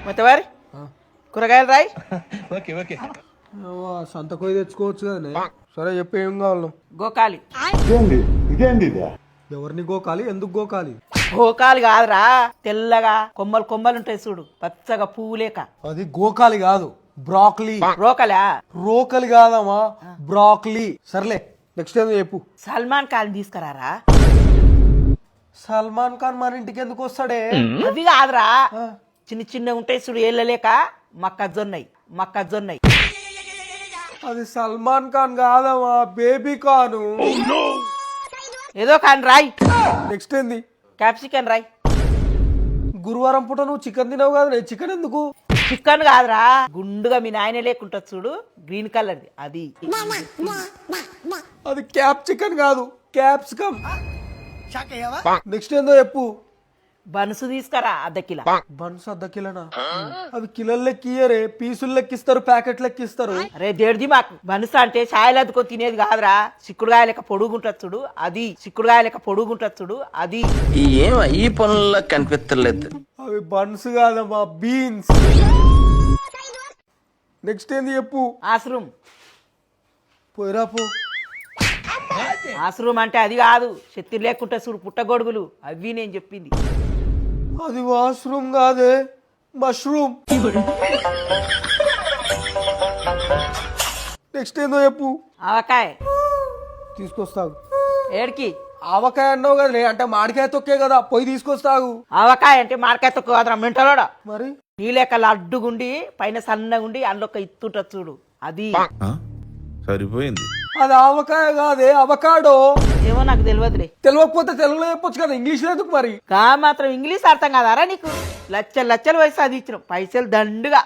మొత్తవారి కూరగాయలు రాయి. Okay okay సంత కొయ్యి తెచ్చుకోవచ్చు కదనే. సరే చెప్పు ఏం కావాలి. గోకాలి. ఎవరిని గోకాలి, ఎందుకు గోకాలి? గోకాలి కాదురా, తెల్లగా కొమ్మలు కొమ్మలు ఉంటాయి చూడు, పచ్చగా పువ్వు లేక. అది గోకాలి కాదు, బ్రాక్లీ. రోకలా? రోకలి కాదమ్మా, బ్రాక్లీ. సర్లే నెక్స్ట్ ఏదో చెప్పు. సల్మాన్ ఖాన్ తీసుకురారా. సల్మాన్ ఖాన్ మన ఇంటికి ఎందుకు వస్తాడే? అది కాదురా, చిన్న చిన్న ఉంటాయి చూడు ఏళ్ళలేక, మొక్కజొన్నయి. అది సల్మాన్ ఖాన్ కాదమ్మా, బేబీ ఖాను. ఏదో కానీ రాయ్. నెక్స్ట్ ఏంది? క్యాప్సికన్ రాయ్. గురువారం పూట నువ్వు చికెన్ తినవు కదా, నేను చికెన్ ఎందుకు? చికెన్ కాదురా, గుండుగా మీ నాయన లేకుంటది చూడు, గ్రీన్ కలర్ది అది. అది క్యాప్ చికెన్ కాదు, క్యాప్సికమ్. నెక్స్ట్ ఏందో చెప్పు. బనుసు తీసుకురా అర్ధ కిలో. బన్స్ అర్ధ కిలోనా? అవి కిలోలు లెక్కియరే, పీసులు లెక్కిస్తారు, ప్యాకెట్ లెక్కిస్తారు. అరే దేడిది మాకు బనుసు అంటే ఛాయలు అద్దుకొని తినేది కాదురా, చిక్కుడుగాయ లెక్క పొడుగుంటది చూడు అది. ఈ పనుల్లో కనిపించలేదు. అవి బన్స్ కాదమ్మా, బీన్స్. నెక్స్ట్ ఏంది చెప్పు. ఆశ్రూమ్. పోయిరా పో. ఆశ్రూమ్ అంటే అది కాదు, శక్తి లేకుంటే చూడు పుట్టగొడుగులు, అవి నేను చెప్పింది. అది వాష్రూమ్ కాదే, మష్రూమ్. నెక్స్ట్ ఏందో చెప్పు. ఆవకాయ తీసుకొస్తావు. ఏడికి? ఆవకాయ అన్నావు కదా, అంటే మామిడికాయ తొక్కే కదా, పోయి తీసుకొస్తావు. ఆవకాయ అంటే మార్కాయ తొక్క కాదురా మెంటలోడా. మరి నీ లెక్క లడ్డుగుండి పైన సన్నగుండి అందులో ఒక ఇత్తుంటది చూడు, అది. సరిపోయింది. అది ఆవకాయ కాదే, అవకాడో. ఏమో నాకు తెలియదులే. తెలియకపోతే తెలుగులో చెప్పొచ్చు కదా, ఇంగ్లీష్ లో ఎందుకు మరి? కా మాత్రం ఇంగ్లీష్ అర్థం కాదారా నీకు? లచ్చలు లచ్చలు వయసు అది ఇచ్చిన పైసలు దండుగా.